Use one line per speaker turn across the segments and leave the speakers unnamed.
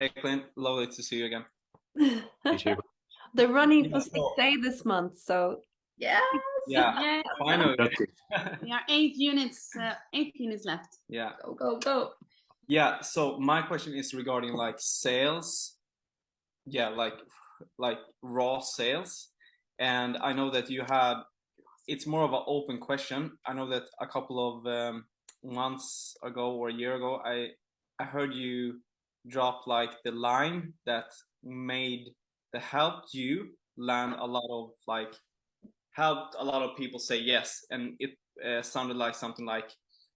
Hey Clint, lovely to see you again.
YouTube.
They're running
Yeah,
for sixth day this month, so
Yes,
yeah,
yes.
finally.
We are 8 units, 8 units left.
Yeah,
Go, go, go.
yeah. So my question is regarding like sales. Yeah, like raw sales. And I know that you had. It's more of an open question. I know that a couple of months ago or a year ago, I heard you drop like the line that made that helped you land a lot of like helped a lot of people say yes, and it sounded like something like,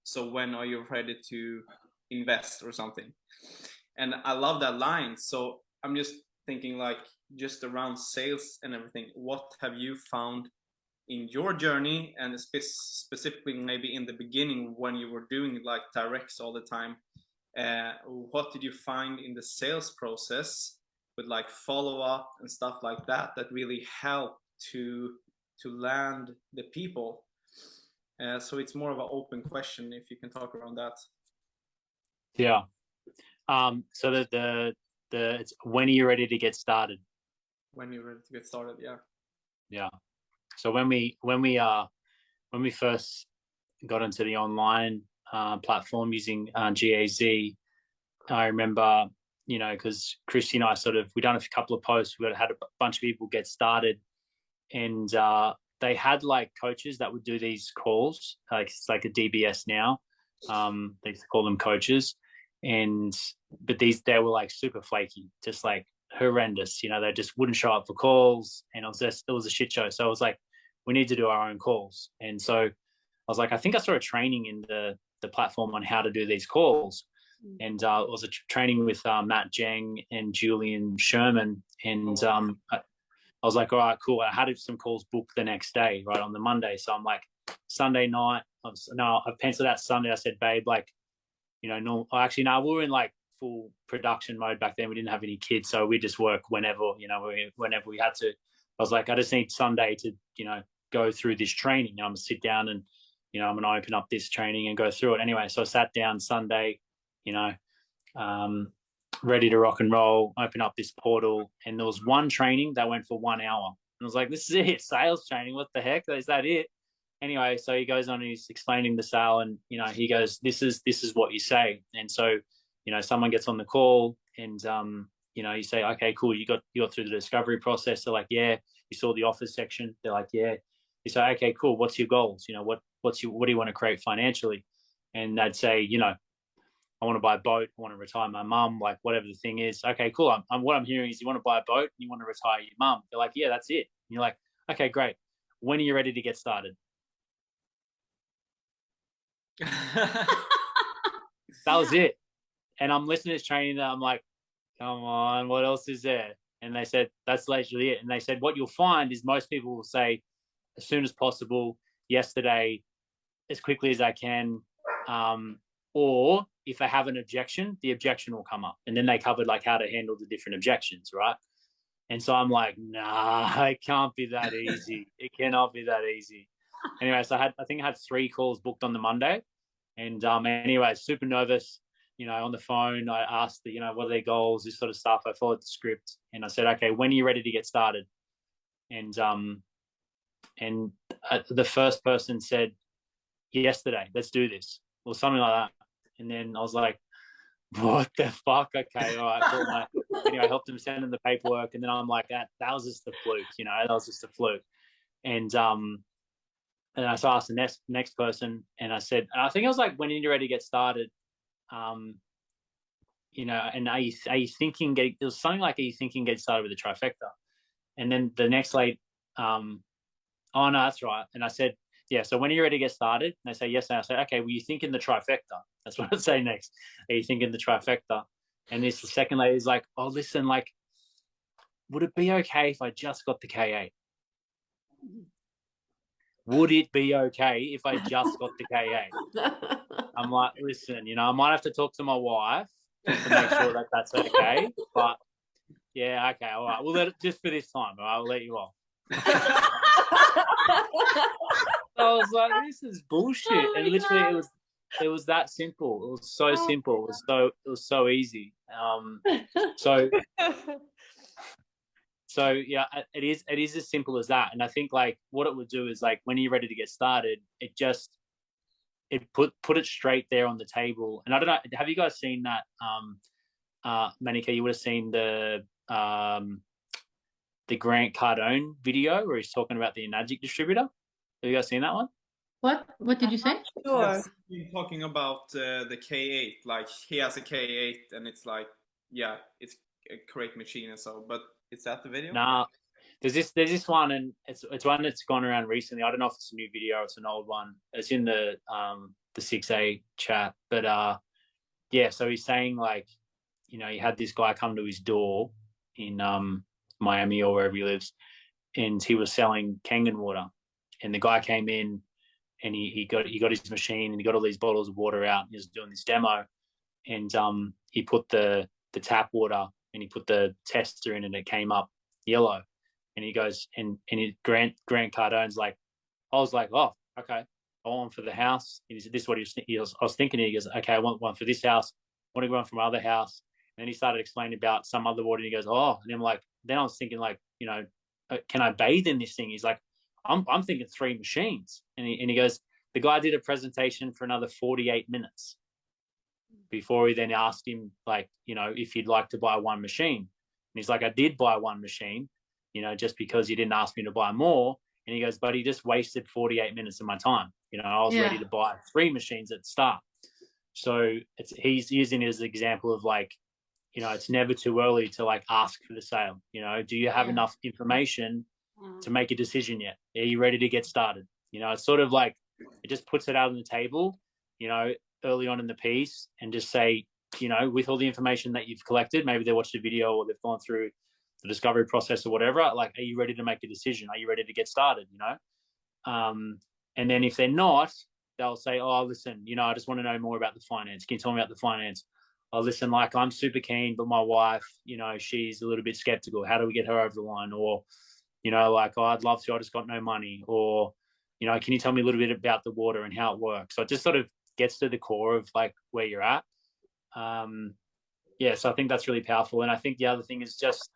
"So when are you ready to invest?" or something. And I love that line. So I'm just thinking like just around sales and everything. What have you found in your journey, and specifically maybe in the beginning when you were doing like directs all the time? What did you find in the sales process with like follow up and stuff like that that really helped to land the people? So it's more of an open question if you can talk around that.
Yeah. So it's when are you ready to get started?
When you're ready to get started, yeah.
Yeah. So when we first got into the online platform using GAZ, I remember, because Christy and I we done a couple of posts. We had a bunch of people get started, and they had like coaches that would do these calls. Like it's like a DBS now. They used to call them coaches, but they were like super flaky, just like horrendous. They just wouldn't show up for calls, and it was a shit show. So I was like, we need to do our own calls. And so I was like, I think I saw a training in the platform on how to do these calls. And it was a training with Matt Jeng and Julian Sherman. And I was like, all right, cool. I had some calls booked the next day, right, on the Monday. So I'm like, Sunday night, I've penciled out Sunday. I said, babe, like, no, actually, no, we were in like full production mode back then. We didn't have any kids, so we just work whenever we had to. I was like, I just need Sunday to, go through this training. I'm gonna sit down and, I'm gonna open up this training and go through it. Anyway, so I sat down Sunday, ready to rock and roll, open up this portal, and there was one training that went for 1 hour. And I was like, this is it, sales training. What the heck? Is that it? Anyway, so he goes on and he's explaining the sale, and he goes, this is what you say. And so, someone gets on the call, and you say, okay, cool, you got through the discovery process. They're like, yeah. You saw the offers section. They're like, yeah. You say, okay, cool. What's your goals? What do you want to create financially? And they'd say, I want to buy a boat. I want to retire my mum, like whatever the thing is. Okay, cool. What I'm hearing is you want to buy a boat and you want to retire your mum. They're like, yeah, that's it. And you're like, okay, great. When are you ready to get started? That was it. And I'm listening to this training and I'm like, come on, what else is there? And they said, that's literally it. And they said, what you'll find is most people will say, as soon as possible, yesterday, as quickly as I can, or if they have an objection, the objection will come up. And then they covered like how to handle the different objections, right? And so I'm like, nah, it can't be that easy. It cannot be that easy. Anyway, so I think I had 3 calls booked on the Monday. And anyway, super nervous, on the phone. I asked, what are their goals, this sort of stuff. I followed the script and I said, okay, when are you ready to get started? And the first person said, yesterday, let's do this, or something like that. And then I was like, what the fuck? Okay, all right. Anyway, I helped him send in the paperwork, and then I'm like, that was just a fluke, that was just a fluke. And I asked the next person, and I said, and I think I was like, when you're ready to get started, and are you thinking? It was something like, are you thinking get started with the trifecta? And then the next late, oh no, that's right. And I said, yeah, so when are you ready to get started? And they say, yes. And I say, okay, well, you thinking the trifecta. That's what I'd say next. Are you thinking the trifecta? And the second lady's like, oh, listen, like, would it be okay if I just got the K8? Would it be okay if I just got the K8? I'm like, listen, I might have to talk to my wife just to make sure that that's okay. But yeah, okay, all right. We'll let it just for this time. All right, I'll let you off. I was like, this is bullshit. And literally it was that simple. It was so simple. It was so easy. So yeah, it is as simple as that. And I think like what it would do is like when you're ready to get started, it put it straight there on the table. And I don't know, have you guys seen that Manika, you would have seen the Grant Cardone video where he's talking about the Enagic distributor. Have you guys seen that one?
What did you say?
Sure.
You're talking about the K8, like he has a K8 and it's like, yeah, it's a correct machine and so, but is that the video?
Nah, there's this one, and it's one that's gone around recently. I don't know if it's a new video or it's an old one. It's in the 6A chat, but yeah. So he's saying like, you know, he had this guy come to his door in Miami or wherever he lives, and he was selling Kangen water, and the guy came in, and he got his machine and he got all these bottles of water out, and he was doing this demo, and he put the tap water and he put the tester in and it came up yellow, and he goes Grant Cardone's like, I was like, oh, okay, I want one for the house. And he said, this is what I was thinking. He goes, okay, I want one for this house. I want to go one from my other house. And then he started explaining about some other water, and he goes, oh, and I'm like, then I was thinking like, you know, can I bathe in this thing? He's like, I'm thinking 3 machines. And he goes, the guy did a presentation for another 48 minutes before he then asked him, like, you know, if he'd like to buy 1 machine. And he's like, I did buy 1 machine, you know, just because he didn't ask me to buy more. And he goes, but he just wasted 48 minutes of my time. You know, I was ready to buy 3 machines at the start. So he's using it as an example of like, you know, it's never too early to like ask for the sale. You know, do you have enough information to make a decision yet? Are you ready to get started? You know, it's sort of like, it just puts it out on the table, you know, early on in the piece, and just say, you know, with all the information that you've collected, maybe they watched a video or they've gone through the discovery process or whatever, like, are you ready to make a decision? Are you ready to get started? You know? And then if they're not, they'll say, oh, listen, you know, I just want to know more about the finance. Can you tell me about the finance? Oh, listen, like, I'm super keen, but my wife, you know, she's a little bit skeptical. How do we get her over the line? Or, you know, like, oh, I'd love to, I just got no money. Or, you know, can you tell me a little bit about the water and how it works? So it just sort of gets to the core of like where you're at. Yeah, so I think that's really powerful. And I think the other thing is just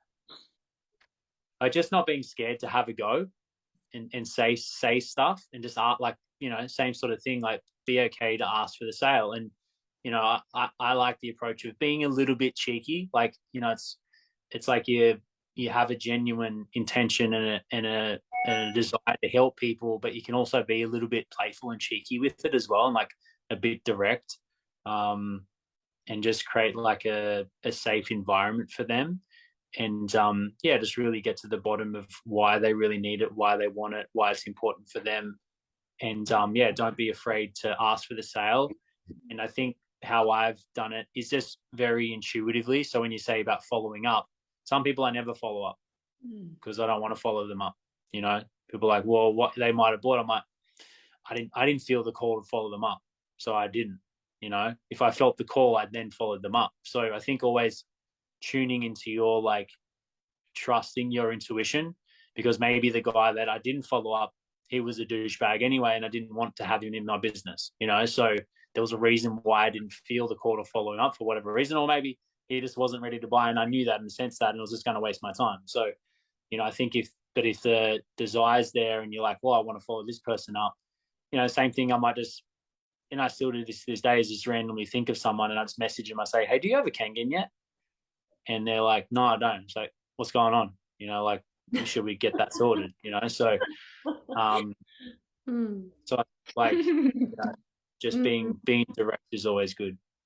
not being scared to have a go and say stuff, and just like, you know, same sort of thing, like be okay to ask for the sale. And, you know, I like the approach of being a little bit cheeky. Like, you know, it's like you have a genuine intention and a desire to help people, but you can also be a little bit playful and cheeky with it as well, and like a bit direct, and just create like a safe environment for them. And yeah, just really get to the bottom of why they really need it, why they want it, why it's important for them. And yeah, don't be afraid to ask for the sale. And I think how I've done it is just very intuitively. So when you say about following up, some people I never follow up because I don't want to follow them up. You know, people are like, well, what they might have bought, I'm like, I didn't feel the call to follow them up, so I didn't. You know, if I felt the call, I'd then followed them up. So I think always tuning into your, like, trusting your intuition, because maybe the guy that I didn't follow up, he was a douchebag anyway, and I didn't want to have him in my business, you know. So there was a reason why I didn't feel the call to following up for whatever reason, or maybe he just wasn't ready to buy, and I knew that and sensed that, and it was just going to waste my time. So, you know, I think if the desire's there and you're like, well, I want to follow this person up, you know, same thing, I might just, and I still do this these days, just randomly think of someone and I just message them. I say, hey, do you have a Kangen yet? And they're like, no, I don't. It's like, what's going on? You know, like, should we get that sorted? You know, so, so like, you know, just being direct is always good.